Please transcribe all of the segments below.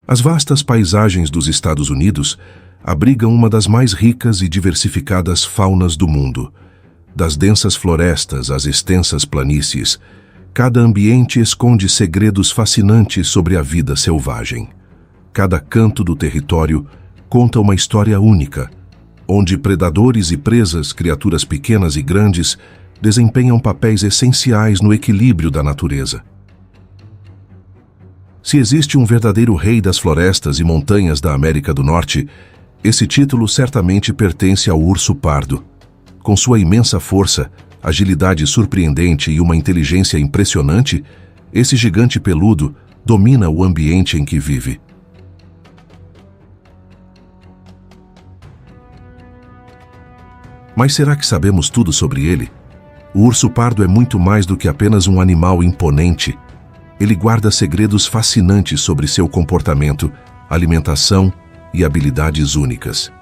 As vastas paisagens dos Estados Unidos abrigam uma das mais ricas e diversificadas faunas do mundo. Das densas florestas às extensas planícies, cada ambiente esconde segredos fascinantes sobre a vida selvagem. Cada canto do território conta uma história única, onde predadores e presas, criaturas pequenas e grandes, desempenham papéis essenciais no equilíbrio da natureza. Se existe um verdadeiro rei das florestas e montanhas da América do Norte, esse título certamente pertence ao urso pardo. Com sua imensa força, agilidade surpreendente e uma inteligência impressionante, esse gigante peludo domina o ambiente em que vive. Mas será que sabemos tudo sobre ele? O urso pardo é muito mais do que apenas um animal imponente. Ele guarda segredos fascinantes sobre seu comportamento, alimentação e habilidades únicas.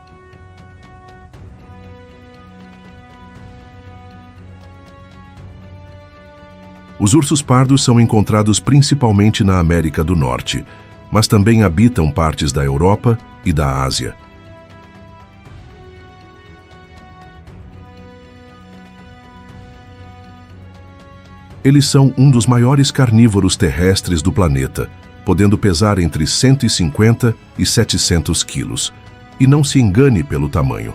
Os ursos pardos são encontrados principalmente na América do Norte, mas também habitam partes da Europa e da Ásia. Eles são um dos maiores carnívoros terrestres do planeta, podendo pesar entre 150 e 700 quilos. E não se engane pelo tamanho.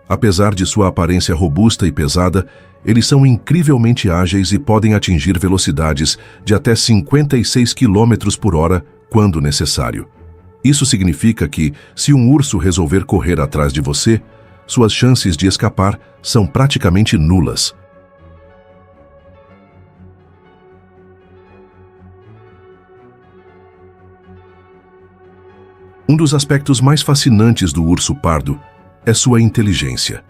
Apesar de sua aparência robusta e pesada, eles são incrivelmente ágeis e podem atingir velocidades de até 56 km por hora quando necessário. Isso significa que, se um urso resolver correr atrás de você, suas chances de escapar são praticamente nulas. Um dos aspectos mais fascinantes do urso pardo é sua inteligência.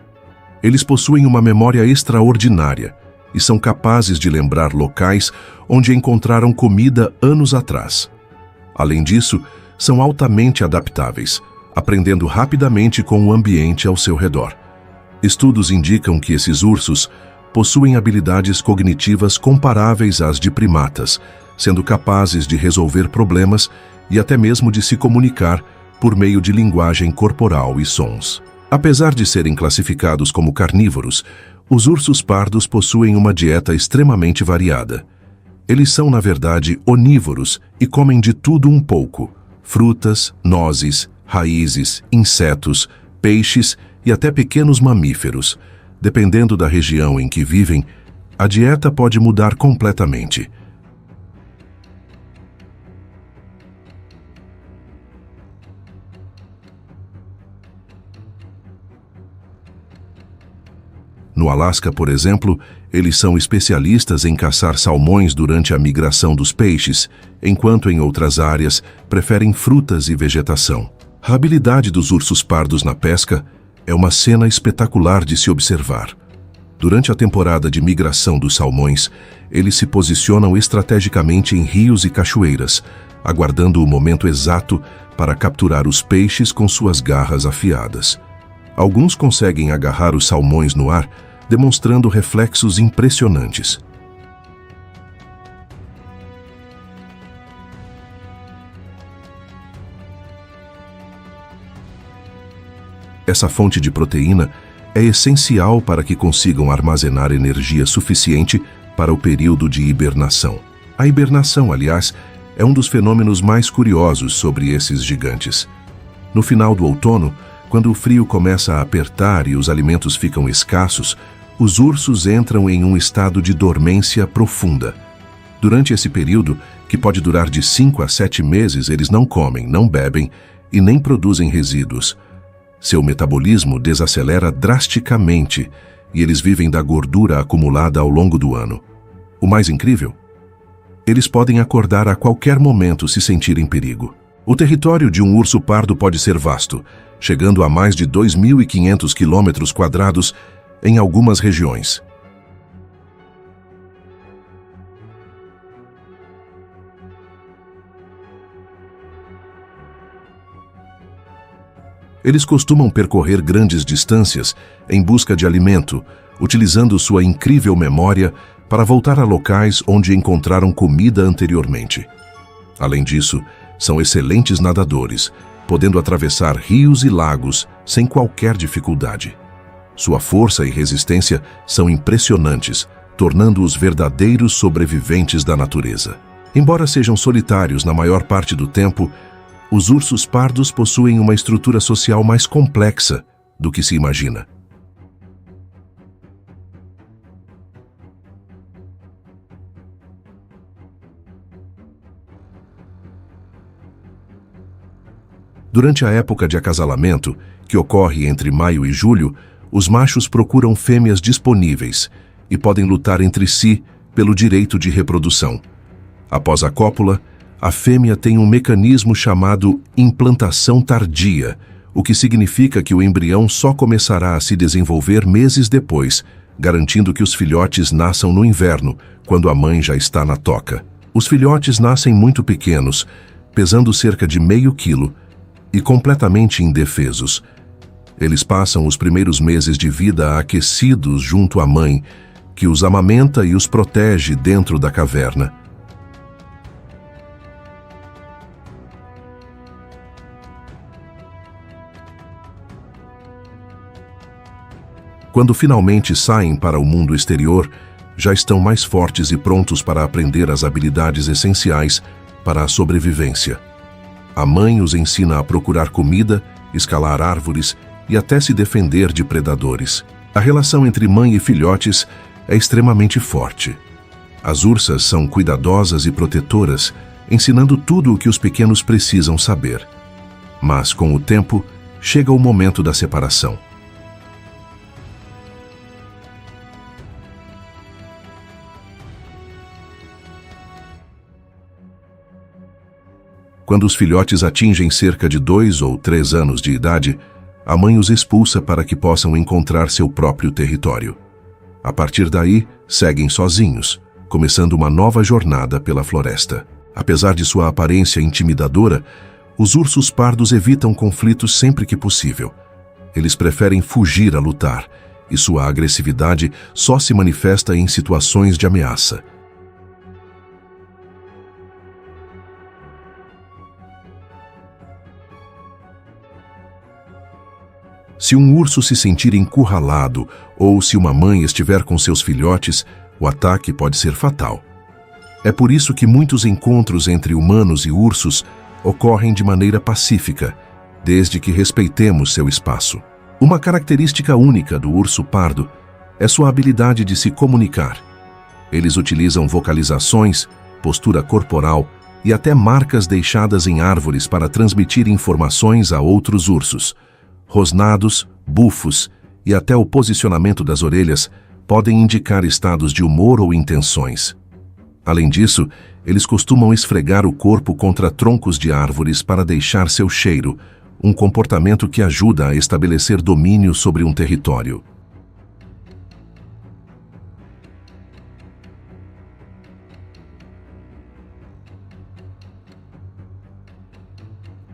Eles possuem uma memória extraordinária e são capazes de lembrar locais onde encontraram comida anos atrás. Além disso, são altamente adaptáveis, aprendendo rapidamente com o ambiente ao seu redor. Estudos indicam que esses ursos possuem habilidades cognitivas comparáveis às de primatas, sendo capazes de resolver problemas e até mesmo de se comunicar por meio de linguagem corporal e sons. Apesar de serem classificados como carnívoros, os ursos pardos possuem uma dieta extremamente variada. Eles são, na verdade, onívoros e comem de tudo um pouco: frutas, nozes, raízes, insetos, peixes e até pequenos mamíferos. Dependendo da região em que vivem, a dieta pode mudar completamente. No Alasca, por exemplo, eles são especialistas em caçar salmões durante a migração dos peixes, enquanto em outras áreas preferem frutas e vegetação. A habilidade dos ursos pardos na pesca é uma cena espetacular de se observar. Durante a temporada de migração dos salmões, eles se posicionam estrategicamente em rios e cachoeiras, aguardando o momento exato para capturar os peixes com suas garras afiadas. Alguns conseguem agarrar os salmões no ar, demonstrando reflexos impressionantes. Essa fonte de proteína é essencial para que consigam armazenar energia suficiente para o período de hibernação. A hibernação, aliás, é um dos fenômenos mais curiosos sobre esses gigantes. No final do outono, quando o frio começa a apertar e os alimentos ficam escassos, os ursos entram em um estado de dormência profunda. Durante esse período, que pode durar de 5 a 7 meses, eles não comem, não bebem e nem produzem resíduos. Seu metabolismo desacelera drasticamente e eles vivem da gordura acumulada ao longo do ano. O mais incrível? Eles podem acordar a qualquer momento se sentirem perigo. O território de um urso pardo pode ser vasto, chegando a mais de 2.500 km² em algumas regiões. Eles costumam percorrer grandes distâncias em busca de alimento, utilizando sua incrível memória para voltar a locais onde encontraram comida anteriormente. Além disso, são excelentes nadadores, podendo atravessar rios e lagos sem qualquer dificuldade. Sua força e resistência são impressionantes, tornando-os verdadeiros sobreviventes da natureza. Embora sejam solitários na maior parte do tempo, os ursos pardos possuem uma estrutura social mais complexa do que se imagina. Durante a época de acasalamento, que ocorre entre maio e julho, os machos procuram fêmeas disponíveis e podem lutar entre si pelo direito de reprodução. Após a cópula, a fêmea tem um mecanismo chamado implantação tardia, o que significa que o embrião só começará a se desenvolver meses depois, garantindo que os filhotes nasçam no inverno, quando a mãe já está na toca. Os filhotes nascem muito pequenos, pesando cerca de meio quilo, e completamente indefesos. Eles passam os primeiros meses de vida aquecidos junto à mãe, que os amamenta e os protege dentro da caverna. Quando finalmente saem para o mundo exterior, já estão mais fortes e prontos para aprender as habilidades essenciais para a sobrevivência. A mãe os ensina a procurar comida, escalar árvores e até se defender de predadores. A relação entre mãe e filhotes é extremamente forte. As ursas são cuidadosas e protetoras, ensinando tudo o que os pequenos precisam saber. Mas, com o tempo, chega o momento da separação. Quando os filhotes atingem cerca de 2 ou 3 anos de idade, a mãe os expulsa para que possam encontrar seu próprio território. A partir daí, seguem sozinhos, começando uma nova jornada pela floresta. Apesar de sua aparência intimidadora, os ursos pardos evitam conflitos sempre que possível. Eles preferem fugir a lutar, e sua agressividade só se manifesta em situações de ameaça. Se um urso se sentir encurralado ou se uma mãe estiver com seus filhotes, o ataque pode ser fatal. É por isso que muitos encontros entre humanos e ursos ocorrem de maneira pacífica, desde que respeitemos seu espaço. Uma característica única do urso pardo é sua habilidade de se comunicar. Eles utilizam vocalizações, postura corporal e até marcas deixadas em árvores para transmitir informações a outros ursos. Rosnados, bufos e até o posicionamento das orelhas podem indicar estados de humor ou intenções. Além disso, eles costumam esfregar o corpo contra troncos de árvores para deixar seu cheiro, um comportamento que ajuda a estabelecer domínio sobre um território.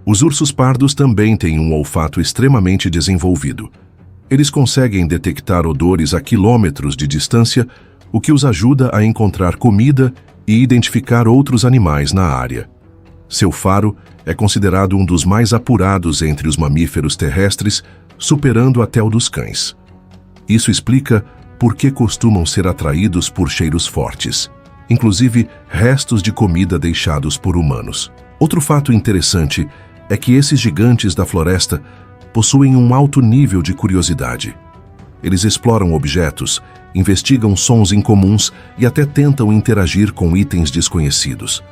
Os ursos pardos também têm um olfato extremamente desenvolvido. Eles conseguem detectar odores a quilômetros de distância, o que os ajuda a encontrar comida e identificar outros animais na área. Seu faro é considerado um dos mais apurados entre os mamíferos terrestres, superando até o dos cães. Isso explica por que costumam ser atraídos por cheiros fortes, inclusive restos de comida deixados por humanos. Outro fato interessante é que esses gigantes da floresta possuem um alto nível de curiosidade. Eles exploram objetos, investigam sons incomuns e até tentam interagir com itens desconhecidos.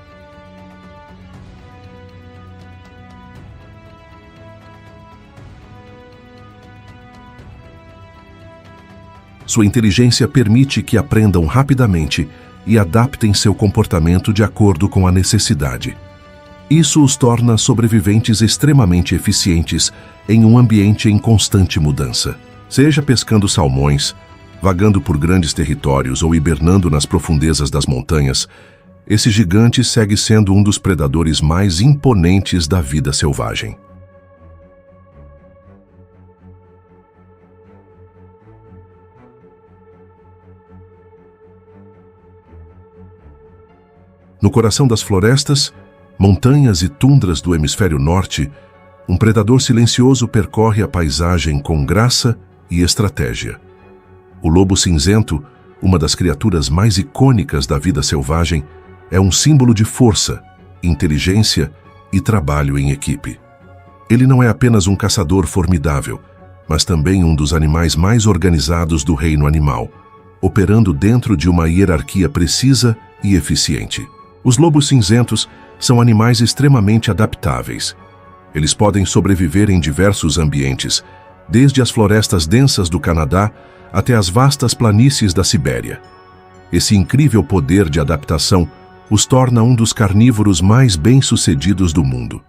Sua inteligência permite que aprendam rapidamente e adaptem seu comportamento de acordo com a necessidade. Isso os torna sobreviventes extremamente eficientes em um ambiente em constante mudança. Seja pescando salmões, vagando por grandes territórios ou hibernando nas profundezas das montanhas, esse gigante segue sendo um dos predadores mais imponentes da vida selvagem. No coração das florestas, montanhas e tundras do hemisfério norte, um predador silencioso percorre a paisagem com graça e estratégia. O lobo cinzento, uma das criaturas mais icônicas da vida selvagem, é um símbolo de força, inteligência e trabalho em equipe. Ele não é apenas um caçador formidável, mas também um dos animais mais organizados do reino animal, operando dentro de uma hierarquia precisa e eficiente. Os lobos cinzentos são animais extremamente adaptáveis. Eles podem sobreviver em diversos ambientes, desde as florestas densas do Canadá até as vastas planícies da Sibéria. Esse incrível poder de adaptação os torna um dos carnívoros mais bem-sucedidos do mundo.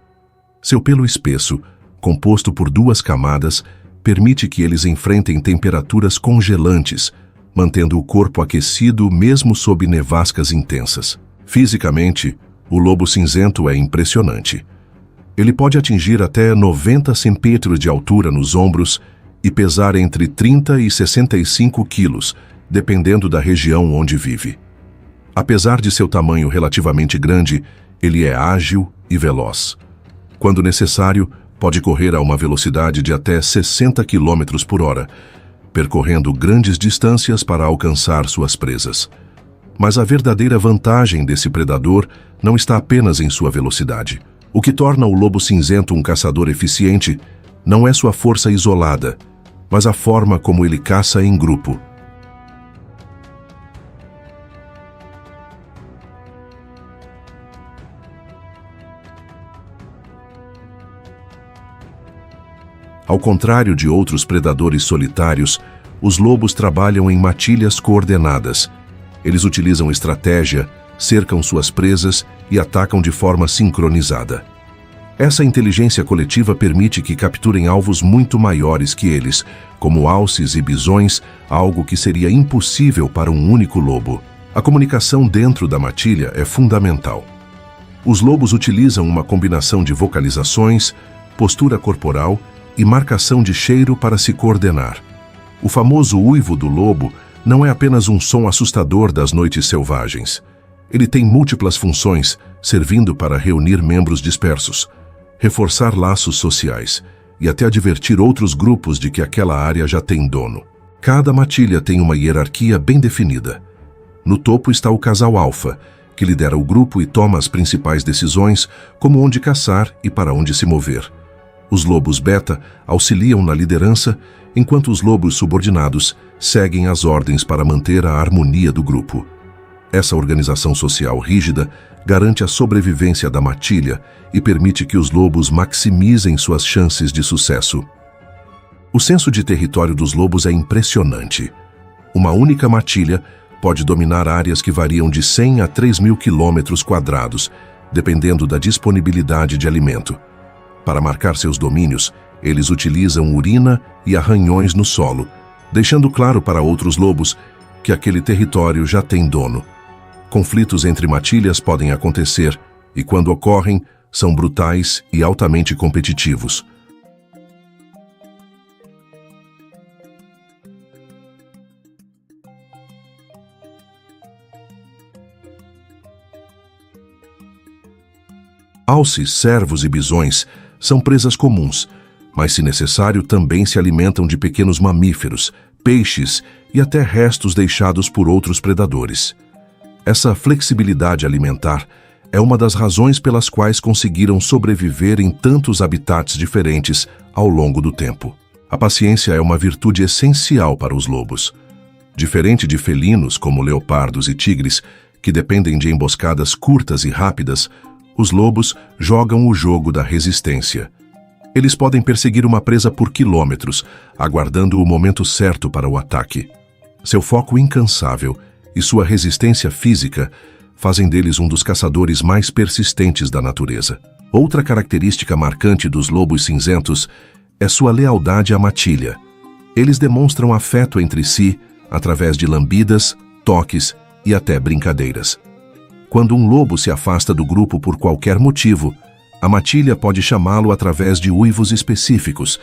Seu pelo espesso, composto por 2 camadas, permite que eles enfrentem temperaturas congelantes, mantendo o corpo aquecido mesmo sob nevascas intensas. Fisicamente, o lobo cinzento é impressionante. Ele pode atingir até 90 centímetros de altura nos ombros e pesar entre 30 e 65 quilos, dependendo da região onde vive. Apesar de seu tamanho relativamente grande, ele é ágil e veloz. Quando necessário, pode correr a uma velocidade de até 60 km por hora, percorrendo grandes distâncias para alcançar suas presas. Mas a verdadeira vantagem desse predador não está apenas em sua velocidade. O que torna o lobo cinzento um caçador eficiente não é sua força isolada, mas a forma como ele caça em grupo. Ao contrário de outros predadores solitários, os lobos trabalham em matilhas coordenadas. Eles utilizam estratégia, cercam suas presas e atacam de forma sincronizada. Essa inteligência coletiva permite que capturem alvos muito maiores que eles, como alces e bisões, algo que seria impossível para um único lobo. A comunicação dentro da matilha é fundamental. Os lobos utilizam uma combinação de vocalizações, postura corporal e marcação de cheiro para se coordenar. O famoso uivo do lobo não é apenas um som assustador das noites selvagens. Ele tem múltiplas funções, servindo para reunir membros dispersos, reforçar laços sociais e até advertir outros grupos de que aquela área já tem dono. Cada matilha tem uma hierarquia bem definida. No topo está o casal alfa, que lidera o grupo e toma as principais decisões, como onde caçar e para onde se mover. Os lobos beta auxiliam na liderança, enquanto os lobos subordinados seguem as ordens para manter a harmonia do grupo. Essa organização social rígida garante a sobrevivência da matilha e permite que os lobos maximizem suas chances de sucesso. O senso de território dos lobos é impressionante. Uma única matilha pode dominar áreas que variam de 100 a 3.000 km², dependendo da disponibilidade de alimento. Para marcar seus domínios, eles utilizam urina e arranhões no solo, deixando claro para outros lobos que aquele território já tem dono. Conflitos entre matilhas podem acontecer e, quando ocorrem, são brutais e altamente competitivos. Alces, cervos e bisões são presas comuns, mas, se necessário, também se alimentam de pequenos mamíferos, peixes e até restos deixados por outros predadores. Essa flexibilidade alimentar é uma das razões pelas quais conseguiram sobreviver em tantos habitats diferentes ao longo do tempo. A paciência é uma virtude essencial para os lobos. Diferente de felinos como leopardos e tigres, que dependem de emboscadas curtas e rápidas, os lobos jogam o jogo da resistência. Eles podem perseguir uma presa por quilômetros, aguardando o momento certo para o ataque. Seu foco incansável e sua resistência física fazem deles um dos caçadores mais persistentes da natureza. Outra característica marcante dos lobos cinzentos é sua lealdade à matilha. Eles demonstram afeto entre si através de lambidas, toques e até brincadeiras. Quando um lobo se afasta do grupo por qualquer motivo, a matilha pode chamá-lo através de uivos específicos,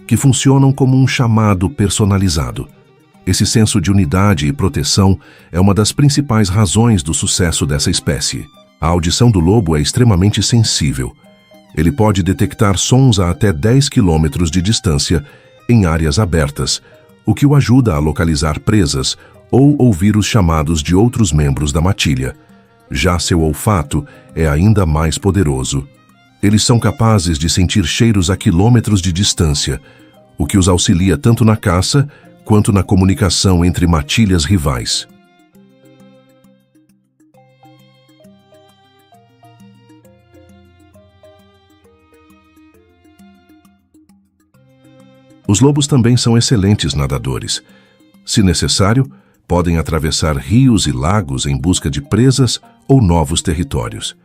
que funcionam como um chamado personalizado. Esse senso de unidade e proteção é uma das principais razões do sucesso dessa espécie. A audição do lobo é extremamente sensível. Ele pode detectar sons a até 10 quilômetros de distância em áreas abertas, o que o ajuda a localizar presas ou ouvir os chamados de outros membros da matilha. Já seu olfato é ainda mais poderoso. Eles são capazes de sentir cheiros a quilômetros de distância, o que os auxilia tanto na caça quanto na comunicação entre matilhas rivais. Os lobos também são excelentes nadadores. Se necessário, podem atravessar rios e lagos em busca de presas ou novos territórios.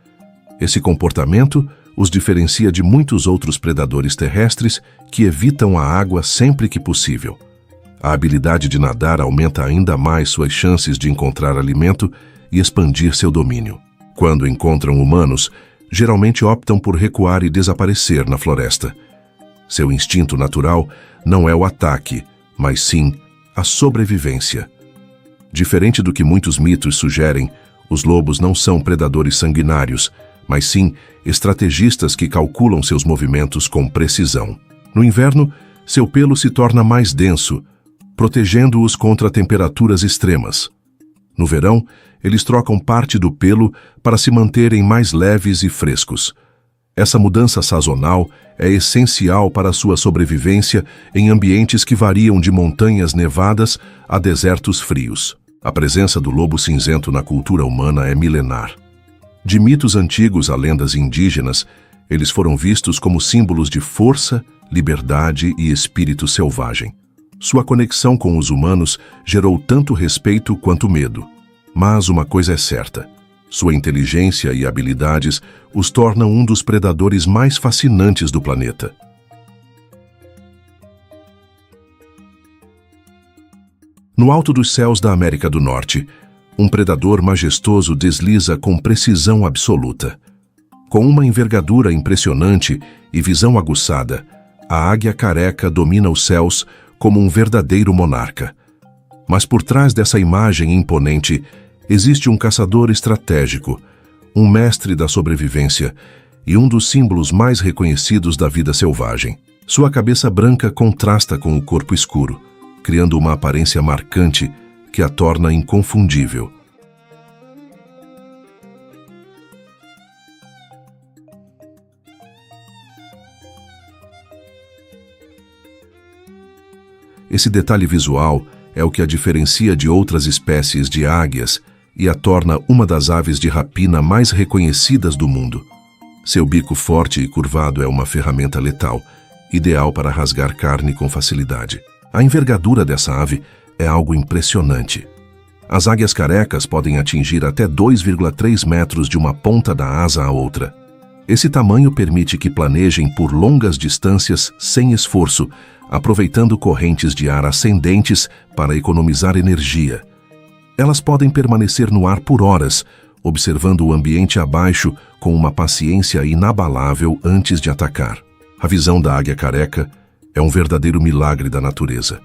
Esse comportamento os diferencia de muitos outros predadores terrestres que evitam a água sempre que possível. A habilidade de nadar aumenta ainda mais suas chances de encontrar alimento e expandir seu domínio. Quando encontram humanos, geralmente optam por recuar e desaparecer na floresta. Seu instinto natural não é o ataque, mas sim a sobrevivência. Diferente do que muitos mitos sugerem, os lobos não são predadores sanguinários, mas sim estrategistas que calculam seus movimentos com precisão. No inverno, seu pelo se torna mais denso, protegendo-os contra temperaturas extremas. No verão, eles trocam parte do pelo para se manterem mais leves e frescos. Essa mudança sazonal é essencial para a sua sobrevivência em ambientes que variam de montanhas nevadas a desertos frios. A presença do lobo cinzento na cultura humana é milenar. De mitos antigos a lendas indígenas, eles foram vistos como símbolos de força, liberdade e espírito selvagem. Sua conexão com os humanos gerou tanto respeito quanto medo. Mas uma coisa é certa: sua inteligência e habilidades os tornam um dos predadores mais fascinantes do planeta. No alto dos céus da América do Norte, um predador majestoso desliza com precisão absoluta. Com uma envergadura impressionante e visão aguçada, a águia careca domina os céus como um verdadeiro monarca. Mas por trás dessa imagem imponente, existe um caçador estratégico, um mestre da sobrevivência e um dos símbolos mais reconhecidos da vida selvagem. Sua cabeça branca contrasta com o corpo escuro, criando uma aparência marcante que a torna inconfundível. Esse detalhe visual é o que a diferencia de outras espécies de águias e a torna uma das aves de rapina mais reconhecidas do mundo. Seu bico forte e curvado é uma ferramenta letal, ideal para rasgar carne com facilidade. A envergadura dessa ave é algo impressionante. As águias carecas podem atingir até 2,3 metros de uma ponta da asa à outra. Esse tamanho permite que planejem por longas distâncias sem esforço, aproveitando correntes de ar ascendentes para economizar energia. Elas podem permanecer no ar por horas, observando o ambiente abaixo com uma paciência inabalável antes de atacar. A visão da águia careca é um verdadeiro milagre da natureza.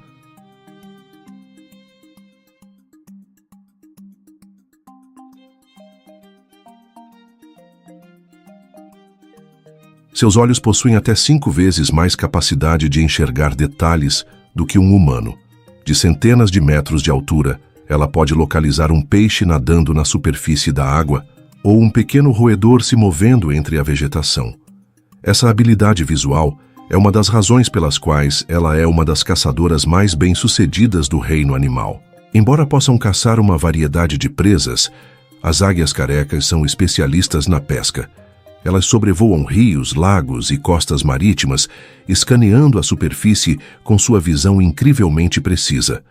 Seus olhos possuem até 5 vezes mais capacidade de enxergar detalhes do que um humano. De centenas de metros de altura, ela pode localizar um peixe nadando na superfície da água ou um pequeno roedor se movendo entre a vegetação. Essa habilidade visual é uma das razões pelas quais ela é uma das caçadoras mais bem-sucedidas do reino animal. Embora possam caçar uma variedade de presas, as águias carecas são especialistas na pesca. Elas sobrevoam rios, lagos e costas marítimas, escaneando a superfície com sua visão incrivelmente precisa.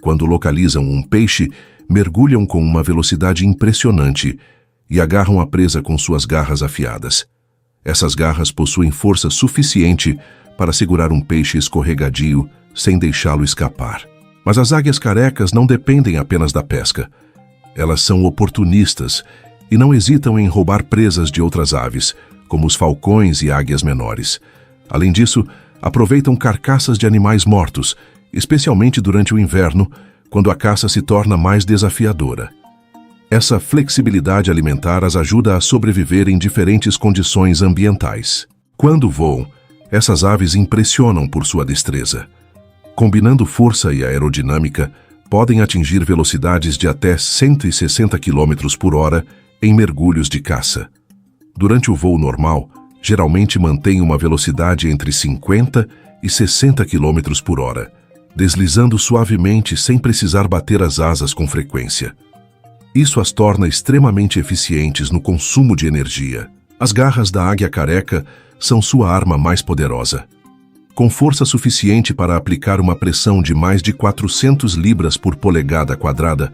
Quando localizam um peixe, mergulham com uma velocidade impressionante e agarram a presa com suas garras afiadas. Essas garras possuem força suficiente para segurar um peixe escorregadio sem deixá-lo escapar. Mas as águias carecas não dependem apenas da pesca. Elas são oportunistas e não hesitam em roubar presas de outras aves, como os falcões e águias menores. Além disso, aproveitam carcaças de animais mortos, especialmente durante o inverno, quando a caça se torna mais desafiadora. Essa flexibilidade alimentar as ajuda a sobreviver em diferentes condições ambientais. Quando voam, essas aves impressionam por sua destreza. Combinando força e aerodinâmica, podem atingir velocidades de até 160 km por hora em mergulhos de caça. Durante o voo normal, geralmente mantém uma velocidade entre 50 e 60 km por hora, deslizando suavemente sem precisar bater as asas com frequência. Isso as torna extremamente eficientes no consumo de energia. As garras da águia careca são sua arma mais poderosa. Com força suficiente para aplicar uma pressão de mais de 400 libras por polegada quadrada,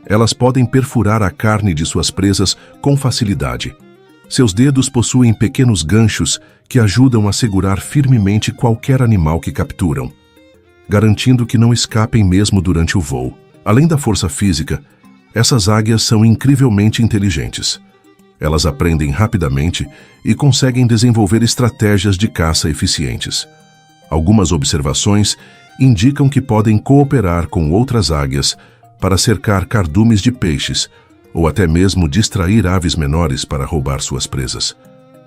elas podem perfurar a carne de suas presas com facilidade. Seus dedos possuem pequenos ganchos que ajudam a segurar firmemente qualquer animal que capturam, garantindo que não escapem mesmo durante o voo. Além da força física, essas águias são incrivelmente inteligentes. Elas aprendem rapidamente e conseguem desenvolver estratégias de caça eficientes. Algumas observações indicam que podem cooperar com outras águias para cercar cardumes de peixes ou até mesmo distrair aves menores para roubar suas presas.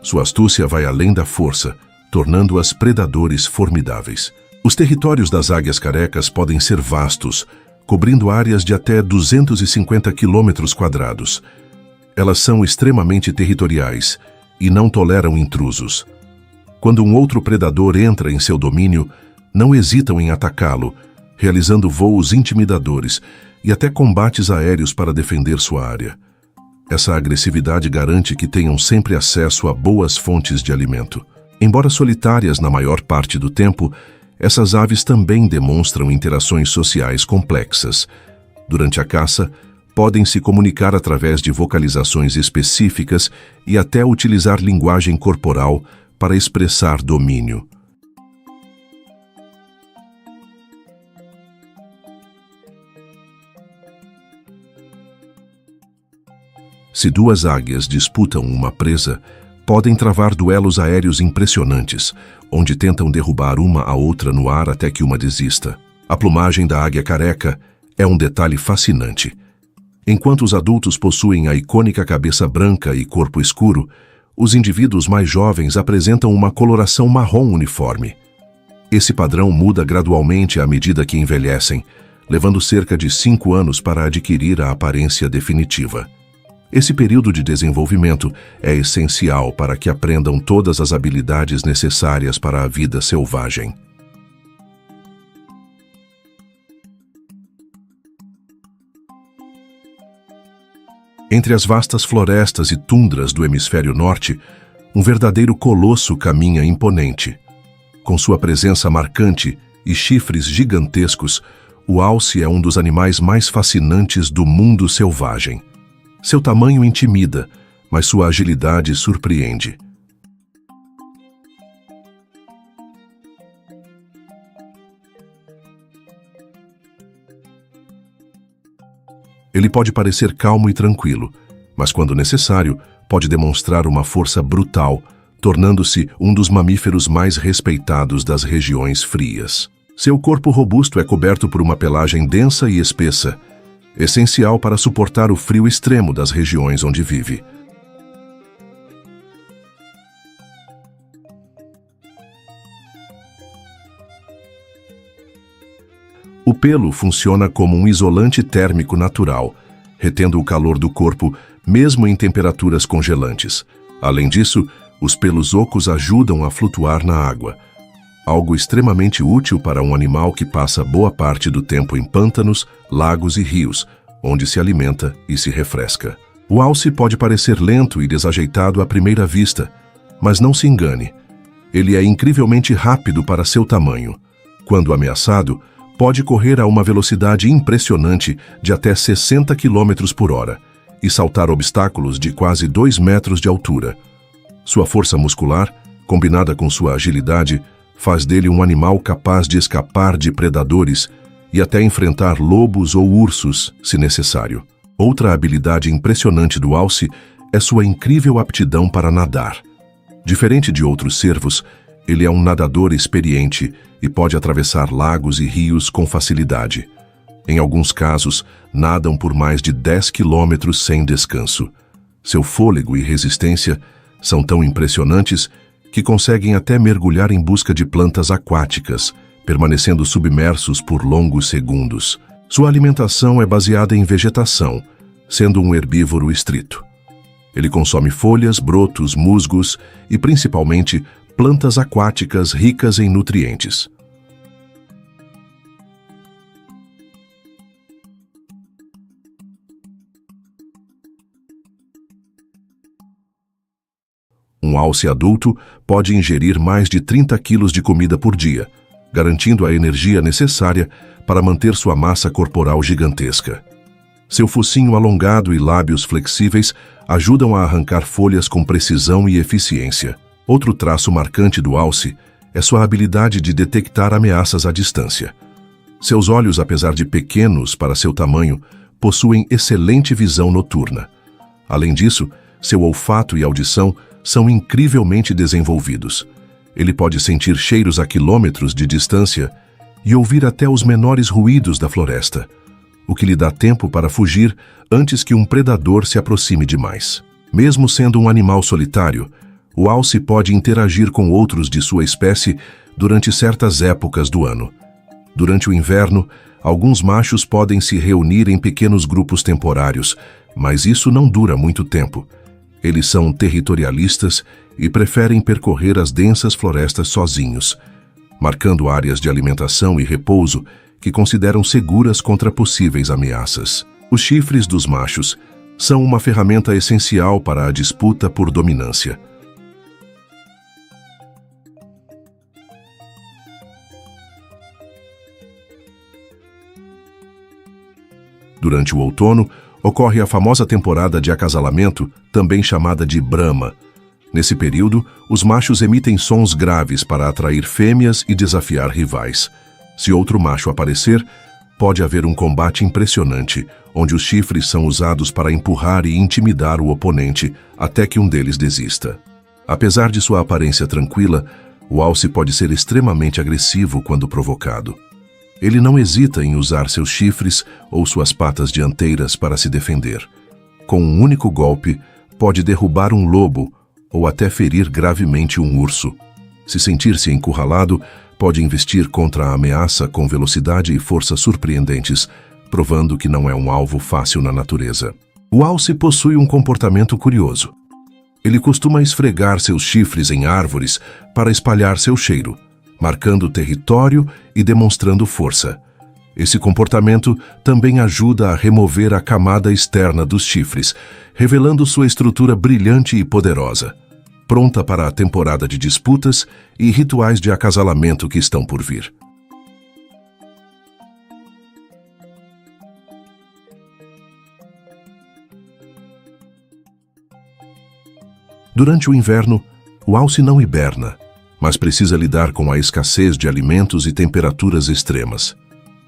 Sua astúcia vai além da força, tornando-as predadores formidáveis. Os territórios das águias carecas podem ser vastos, cobrindo áreas de até 250 km². Elas são extremamente territoriais e não toleram intrusos. Quando um outro predador entra em seu domínio, não hesitam em atacá-lo, realizando voos intimidadores e até combates aéreos para defender sua área. Essa agressividade garante que tenham sempre acesso a boas fontes de alimento. Embora solitárias na maior parte do tempo, essas aves também demonstram interações sociais complexas. Durante a caça, podem se comunicar através de vocalizações específicas e até utilizar linguagem corporal para expressar domínio. Se duas águias disputam uma presa, podem travar duelos aéreos impressionantes, onde tentam derrubar uma a outra no ar até que uma desista. A plumagem da águia careca é um detalhe fascinante. Enquanto os adultos possuem a icônica cabeça branca e corpo escuro, os indivíduos mais jovens apresentam uma coloração marrom uniforme. Esse padrão muda gradualmente à medida que envelhecem, levando cerca de 5 anos para adquirir a aparência definitiva. Esse período de desenvolvimento é essencial para que aprendam todas as habilidades necessárias para a vida selvagem. Entre as vastas florestas e tundras do hemisfério norte, um verdadeiro colosso caminha imponente. Com sua presença marcante e chifres gigantescos, o alce é um dos animais mais fascinantes do mundo selvagem. Seu tamanho intimida, mas sua agilidade surpreende. Ele pode parecer calmo e tranquilo, mas quando necessário, pode demonstrar uma força brutal, tornando-se um dos mamíferos mais respeitados das regiões frias. Seu corpo robusto é coberto por uma pelagem densa e espessa, essencial para suportar o frio extremo das regiões onde vive. O pelo funciona como um isolante térmico natural, retendo o calor do corpo mesmo em temperaturas congelantes. Além disso, os pelos ocos ajudam a flutuar na água, algo extremamente útil para um animal que passa boa parte do tempo em pântanos, lagos e rios, onde se alimenta e se refresca. O alce pode parecer lento e desajeitado à primeira vista, mas não se engane. Ele é incrivelmente rápido para seu tamanho. Quando ameaçado, pode correr a uma velocidade impressionante de até 60 km por hora e saltar obstáculos de quase 2 metros de altura. Sua força muscular, combinada com sua agilidade, faz dele um animal capaz de escapar de predadores e até enfrentar lobos ou ursos, se necessário. Outra habilidade impressionante do alce é sua incrível aptidão para nadar. Diferente de outros cervos, ele é um nadador experiente e pode atravessar lagos e rios com facilidade. Em alguns casos, nadam por mais de 10 quilômetros sem descanso. Seu fôlego e resistência são tão impressionantes que conseguem até mergulhar em busca de plantas aquáticas, permanecendo submersos por longos segundos. Sua alimentação é baseada em vegetação, sendo um herbívoro estrito. Ele consome folhas, brotos, musgos e, principalmente, plantas aquáticas ricas em nutrientes. Um alce adulto pode ingerir mais de 30 quilos de comida por dia, garantindo a energia necessária para manter sua massa corporal gigantesca. Seu focinho alongado e lábios flexíveis ajudam a arrancar folhas com precisão e eficiência. Outro traço marcante do alce é sua habilidade de detectar ameaças à distância. Seus olhos, apesar de pequenos para seu tamanho, possuem excelente visão noturna. Além disso, seu olfato e audição são incrivelmente desenvolvidos. Ele pode sentir cheiros a quilômetros de distância e ouvir até os menores ruídos da floresta, o que lhe dá tempo para fugir antes que um predador se aproxime demais. Mesmo sendo um animal solitário, o alce pode interagir com outros de sua espécie durante certas épocas do ano. Durante o inverno, alguns machos podem se reunir em pequenos grupos temporários, mas isso não dura muito tempo. Eles são territorialistas e preferem percorrer as densas florestas sozinhos, marcando áreas de alimentação e repouso que consideram seguras contra possíveis ameaças. Os chifres dos machos são uma ferramenta essencial para a disputa por dominância. Durante o outono, ocorre a famosa temporada de acasalamento, também chamada de brama. Nesse período, os machos emitem sons graves para atrair fêmeas e desafiar rivais. Se outro macho aparecer, pode haver um combate impressionante, onde os chifres são usados para empurrar e intimidar o oponente até que um deles desista. Apesar de sua aparência tranquila, o alce pode ser extremamente agressivo quando provocado. Ele não hesita em usar seus chifres ou suas patas dianteiras para se defender. Com um único golpe, pode derrubar um lobo ou até ferir gravemente um urso. Se sentir-se encurralado, pode investir contra a ameaça com velocidade e força surpreendentes, provando que não é um alvo fácil na natureza. O alce possui um comportamento curioso. Ele costuma esfregar seus chifres em árvores para espalhar seu cheiro, marcando território e demonstrando força. Esse comportamento também ajuda a remover a camada externa dos chifres, revelando sua estrutura brilhante e poderosa, pronta para a temporada de disputas e rituais de acasalamento que estão por vir. Durante o inverno, o alce não hiberna, mas precisa lidar com a escassez de alimentos e temperaturas extremas.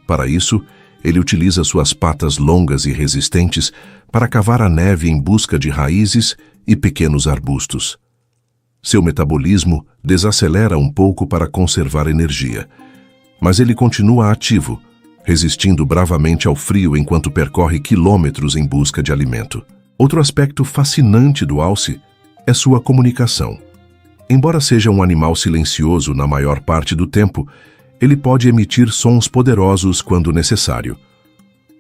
Para isso, ele utiliza suas patas longas e resistentes para cavar a neve em busca de raízes e pequenos arbustos. Seu metabolismo desacelera um pouco para conservar energia, mas ele continua ativo, resistindo bravamente ao frio enquanto percorre quilômetros em busca de alimento. Outro aspecto fascinante do alce é sua comunicação. Embora seja um animal silencioso na maior parte do tempo, ele pode emitir sons poderosos quando necessário.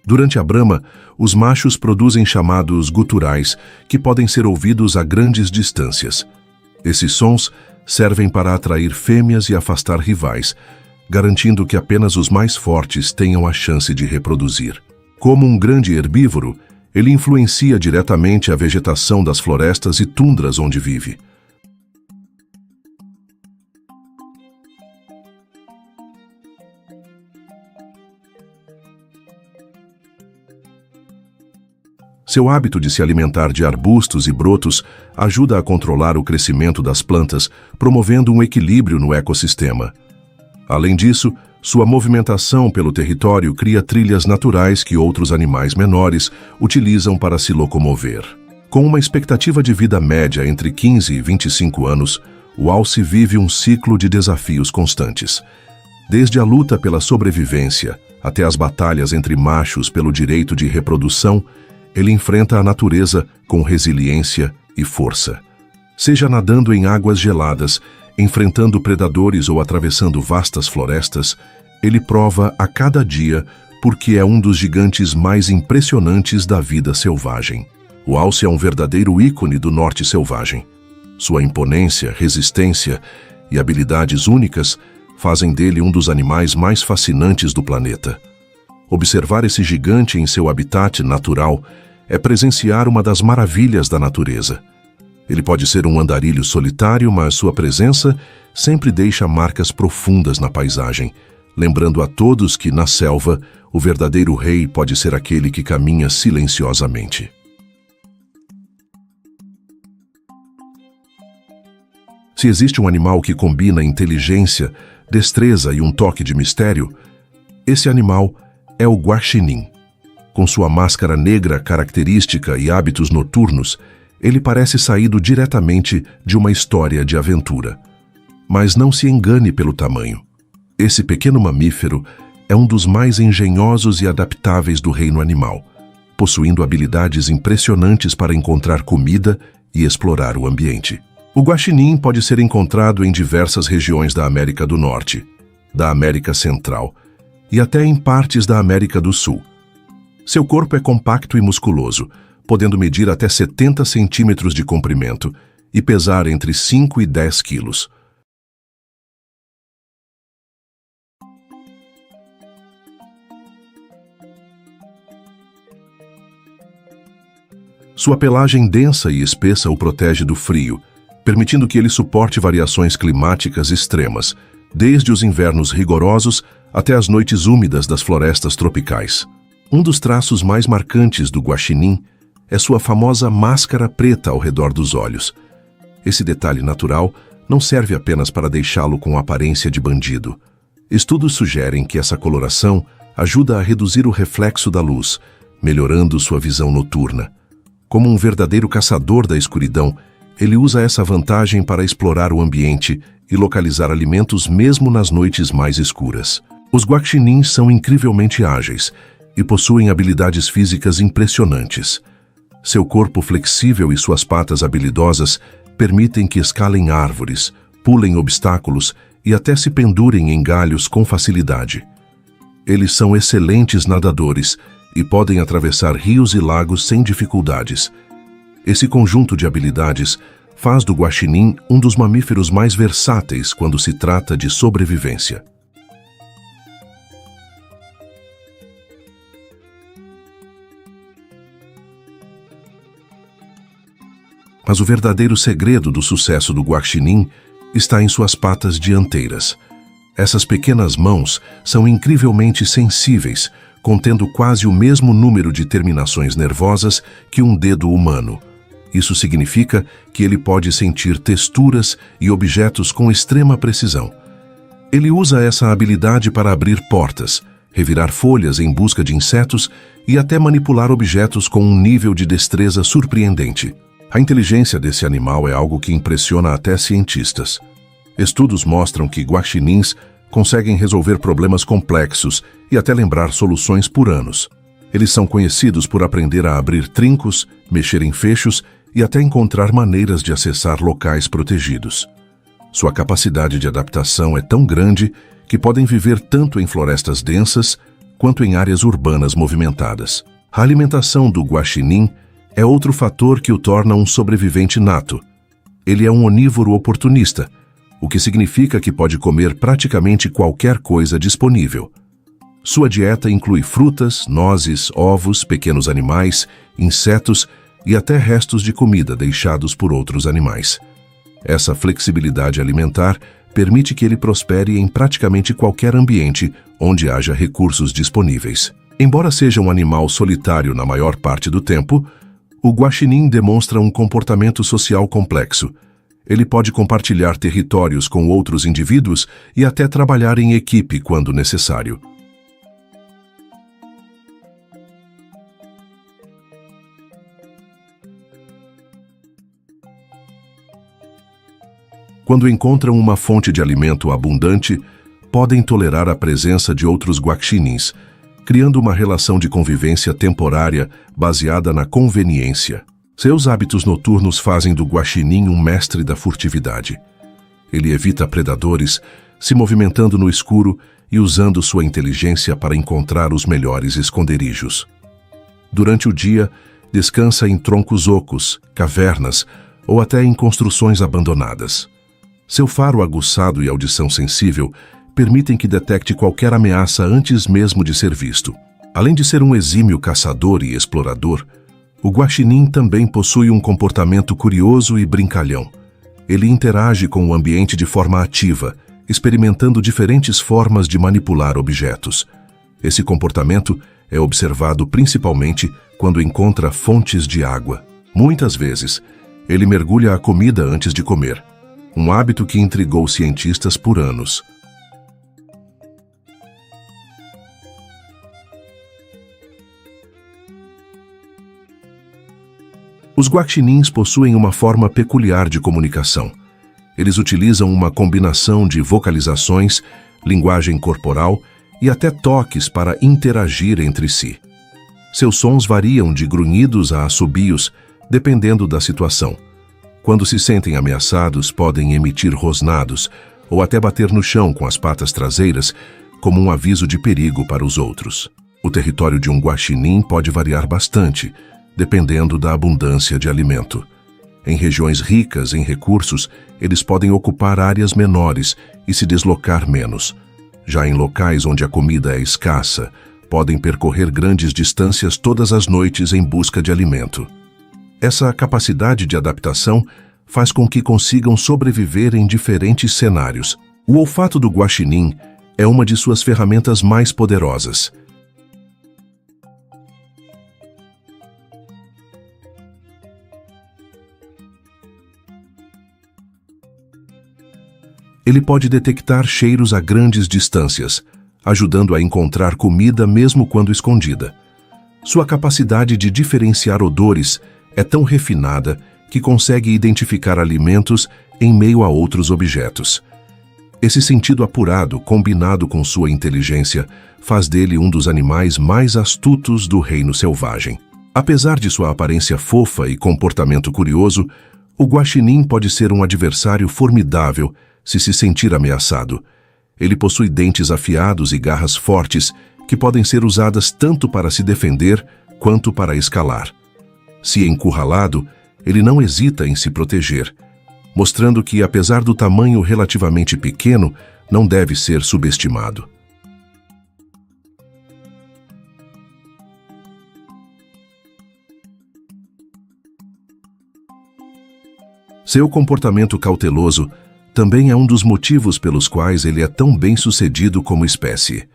Durante a brama, os machos produzem chamados guturais, que podem ser ouvidos a grandes distâncias. Esses sons servem para atrair fêmeas e afastar rivais, garantindo que apenas os mais fortes tenham a chance de reproduzir. Como um grande herbívoro, ele influencia diretamente a vegetação das florestas e tundras onde vive. Seu hábito de se alimentar de arbustos e brotos ajuda a controlar o crescimento das plantas, promovendo um equilíbrio no ecossistema. Além disso, sua movimentação pelo território cria trilhas naturais que outros animais menores utilizam para se locomover. Com uma expectativa de vida média entre 15 e 25 anos, o alce vive um ciclo de desafios constantes. Desde a luta pela sobrevivência, até as batalhas entre machos pelo direito de reprodução, ele enfrenta a natureza com resiliência e força. Seja nadando em águas geladas, enfrentando predadores ou atravessando vastas florestas, ele prova a cada dia porque é um dos gigantes mais impressionantes da vida selvagem. O alce é um verdadeiro ícone do norte selvagem. Sua imponência, resistência e habilidades únicas fazem dele um dos animais mais fascinantes do planeta. Observar esse gigante em seu habitat natural é presenciar uma das maravilhas da natureza. Ele pode ser um andarilho solitário, mas sua presença sempre deixa marcas profundas na paisagem, lembrando a todos que, na selva, o verdadeiro rei pode ser aquele que caminha silenciosamente. Se existe um animal que combina inteligência, destreza e um toque de mistério, esse animal é o guaxinim. Com sua máscara negra característica e hábitos noturnos, ele parece saído diretamente de uma história de aventura. Mas não se engane pelo tamanho. Esse pequeno mamífero é um dos mais engenhosos e adaptáveis do reino animal, possuindo habilidades impressionantes para encontrar comida e explorar o ambiente. O guaxinim pode ser encontrado em diversas regiões da América do Norte, da América Central e até em partes da América do Sul. Seu corpo é compacto e musculoso, podendo medir até 70 centímetros de comprimento e pesar entre 5 e 10 quilos. Sua pelagem densa e espessa o protege do frio, permitindo que ele suporte variações climáticas extremas, desde os invernos rigorosos até as noites úmidas das florestas tropicais. Um dos traços mais marcantes do guaxinim é sua famosa máscara preta ao redor dos olhos. Esse detalhe natural não serve apenas para deixá-lo com aparência de bandido. Estudos sugerem que essa coloração ajuda a reduzir o reflexo da luz, melhorando sua visão noturna. Como um verdadeiro caçador da escuridão, ele usa essa vantagem para explorar o ambiente e localizar alimentos mesmo nas noites mais escuras. Os guaxinins são incrivelmente ágeis e possuem habilidades físicas impressionantes. Seu corpo flexível e suas patas habilidosas permitem que escalem árvores, pulem obstáculos e até se pendurem em galhos com facilidade. Eles são excelentes nadadores e podem atravessar rios e lagos sem dificuldades. Esse conjunto de habilidades faz do guaxinim um dos mamíferos mais versáteis quando se trata de sobrevivência. Mas o verdadeiro segredo do sucesso do guaxinim está em suas patas dianteiras. Essas pequenas mãos são incrivelmente sensíveis, contendo quase o mesmo número de terminações nervosas que um dedo humano. Isso significa que ele pode sentir texturas e objetos com extrema precisão. Ele usa essa habilidade para abrir portas, revirar folhas em busca de insetos e até manipular objetos com um nível de destreza surpreendente. A inteligência desse animal é algo que impressiona até cientistas. Estudos mostram que guaxinins conseguem resolver problemas complexos e até lembrar soluções por anos. Eles são conhecidos por aprender a abrir trincos, mexer em fechos e até encontrar maneiras de acessar locais protegidos. Sua capacidade de adaptação é tão grande que podem viver tanto em florestas densas quanto em áreas urbanas movimentadas. A alimentação do guaxinim é outro fator que o torna um sobrevivente nato. Ele é um onívoro oportunista, o que significa que pode comer praticamente qualquer coisa disponível. Sua dieta inclui frutas, nozes, ovos, pequenos animais, insetos e até restos de comida deixados por outros animais. Essa flexibilidade alimentar permite que ele prospere em praticamente qualquer ambiente onde haja recursos disponíveis. Embora seja um animal solitário na maior parte do tempo, o guaxinim demonstra um comportamento social complexo. Ele pode compartilhar territórios com outros indivíduos e até trabalhar em equipe quando necessário. Quando encontram uma fonte de alimento abundante, podem tolerar a presença de outros guaxinins, criando uma relação de convivência temporária baseada na conveniência. Seus hábitos noturnos fazem do guaxinim um mestre da furtividade. Ele evita predadores, se movimentando no escuro e usando sua inteligência para encontrar os melhores esconderijos. Durante o dia, descansa em troncos ocos, cavernas ou até em construções abandonadas. Seu faro aguçado e audição sensível permitem que detecte qualquer ameaça antes mesmo de ser visto. Além de ser um exímio caçador e explorador, o guaxinim também possui um comportamento curioso e brincalhão. Ele interage com o ambiente de forma ativa, experimentando diferentes formas de manipular objetos. Esse comportamento é observado principalmente quando encontra fontes de água. Muitas vezes, ele mergulha a comida antes de comer, um hábito que intrigou cientistas por anos. Os guaxinins possuem uma forma peculiar de comunicação. Eles utilizam uma combinação de vocalizações, linguagem corporal e até toques para interagir entre si. Seus sons variam de grunhidos a assobios, dependendo da situação. Quando se sentem ameaçados, podem emitir rosnados ou até bater no chão com as patas traseiras, como um aviso de perigo para os outros. O território de um guaxinim pode variar bastante, dependendo da abundância de alimento. Em regiões ricas em recursos, eles podem ocupar áreas menores e se deslocar menos. Já em locais onde a comida é escassa, podem percorrer grandes distâncias todas as noites em busca de alimento. Essa capacidade de adaptação faz com que consigam sobreviver em diferentes cenários. O olfato do guaxinim é uma de suas ferramentas mais poderosas. Ele pode detectar cheiros a grandes distâncias, ajudando a encontrar comida mesmo quando escondida. Sua capacidade de diferenciar odores é tão refinada que consegue identificar alimentos em meio a outros objetos. Esse sentido apurado, combinado com sua inteligência, faz dele um dos animais mais astutos do reino selvagem. Apesar de sua aparência fofa e comportamento curioso, o guaxinim pode ser um adversário formidável se sentir ameaçado. Ele possui dentes afiados e garras fortes que podem ser usadas tanto para se defender quanto para escalar. Se encurralado, ele não hesita em se proteger, mostrando que, apesar do tamanho relativamente pequeno, não deve ser subestimado. Seu comportamento cauteloso também é um dos motivos pelos quais ele é tão bem-sucedido como espécie.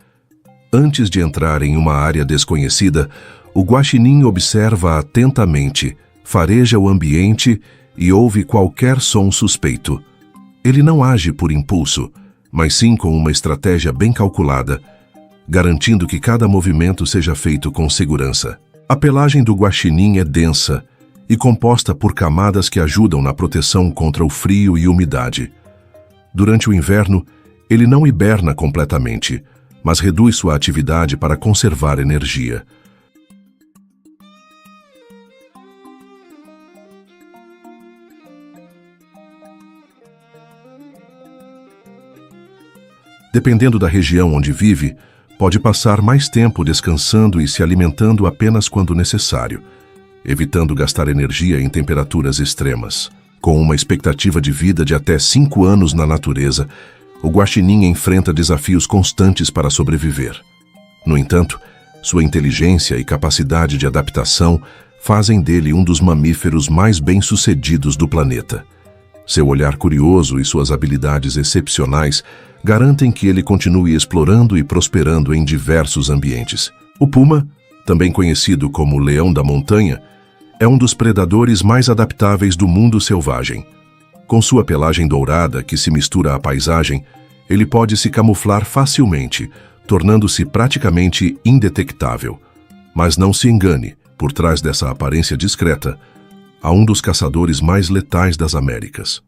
Antes de entrar em uma área desconhecida, o guaxinim observa atentamente, fareja o ambiente e ouve qualquer som suspeito. Ele não age por impulso, mas sim com uma estratégia bem calculada, garantindo que cada movimento seja feito com segurança. A pelagem do guaxinim é densa e composta por camadas que ajudam na proteção contra o frio e umidade. Durante o inverno, ele não hiberna completamente, mas reduz sua atividade para conservar energia. Dependendo da região onde vive, pode passar mais tempo descansando e se alimentando apenas quando necessário, evitando gastar energia em temperaturas extremas. Com uma expectativa de vida de até 5 anos na natureza, o guaxinim enfrenta desafios constantes para sobreviver. No entanto, sua inteligência e capacidade de adaptação fazem dele um dos mamíferos mais bem-sucedidos do planeta. Seu olhar curioso e suas habilidades excepcionais garantem que ele continue explorando e prosperando em diversos ambientes. O puma, também conhecido como leão da montanha, é um dos predadores mais adaptáveis do mundo selvagem. Com sua pelagem dourada que se mistura à paisagem, ele pode se camuflar facilmente, tornando-se praticamente indetectável. Mas não se engane, por trás dessa aparência discreta, há um dos caçadores mais letais das Américas.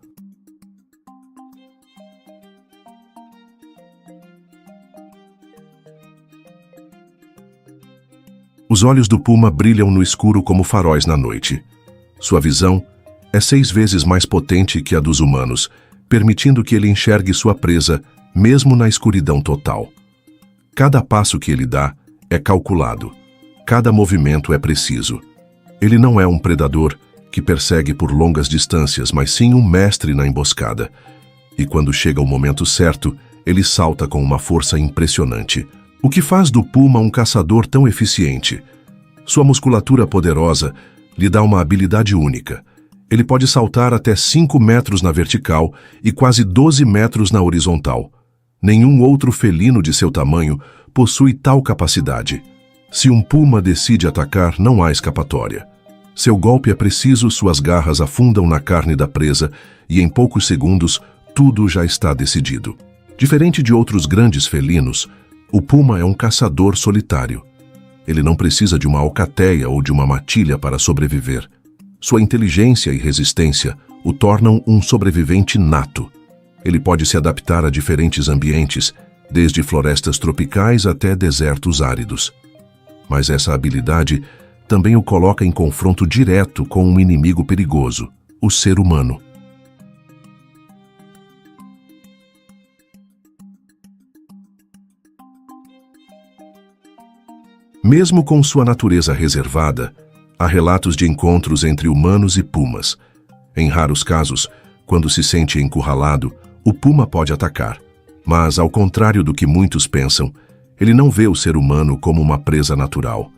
Os olhos do puma brilham no escuro como faróis na noite. Sua visão é 6 vezes mais potente que a dos humanos, permitindo que ele enxergue sua presa, mesmo na escuridão total. Cada passo que ele dá é calculado. Cada movimento é preciso. Ele não é um predador que persegue por longas distâncias, mas sim um mestre na emboscada. E quando chega o momento certo, ele salta com uma força impressionante. O que faz do puma um caçador tão eficiente? Sua musculatura poderosa lhe dá uma habilidade única. Ele pode saltar até 5 metros na vertical e quase 12 metros na horizontal. Nenhum outro felino de seu tamanho possui tal capacidade. Se um puma decide atacar, não há escapatória. Seu golpe é preciso, suas garras afundam na carne da presa e em poucos segundos tudo já está decidido. Diferente de outros grandes felinos, o puma é um caçador solitário. Ele não precisa de uma alcateia ou de uma matilha para sobreviver. Sua inteligência e resistência o tornam um sobrevivente nato. Ele pode se adaptar a diferentes ambientes, desde florestas tropicais até desertos áridos. Mas essa habilidade também o coloca em confronto direto com um inimigo perigoso, o ser humano. Mesmo com sua natureza reservada, há relatos de encontros entre humanos e pumas. Em raros casos, quando se sente encurralado, o puma pode atacar. Mas, ao contrário do que muitos pensam, ele não vê o ser humano como uma presa natural.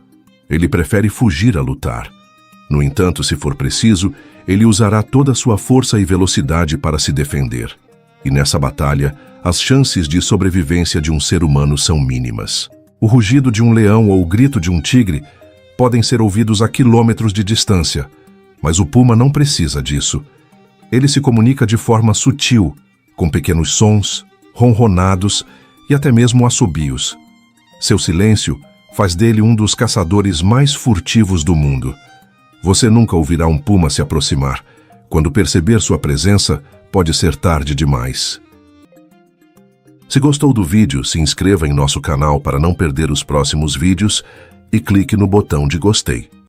Ele prefere fugir a lutar. No entanto, se for preciso, ele usará toda a sua força e velocidade para se defender. E nessa batalha, as chances de sobrevivência de um ser humano são mínimas. O rugido de um leão ou o grito de um tigre podem ser ouvidos a quilômetros de distância, mas o puma não precisa disso. Ele se comunica de forma sutil, com pequenos sons, ronronados e até mesmo assobios. Seu silêncio faz dele um dos caçadores mais furtivos do mundo. Você nunca ouvirá um puma se aproximar. Quando perceber sua presença, pode ser tarde demais. Se gostou do vídeo, se inscreva em nosso canal para não perder os próximos vídeos e clique no botão de gostei.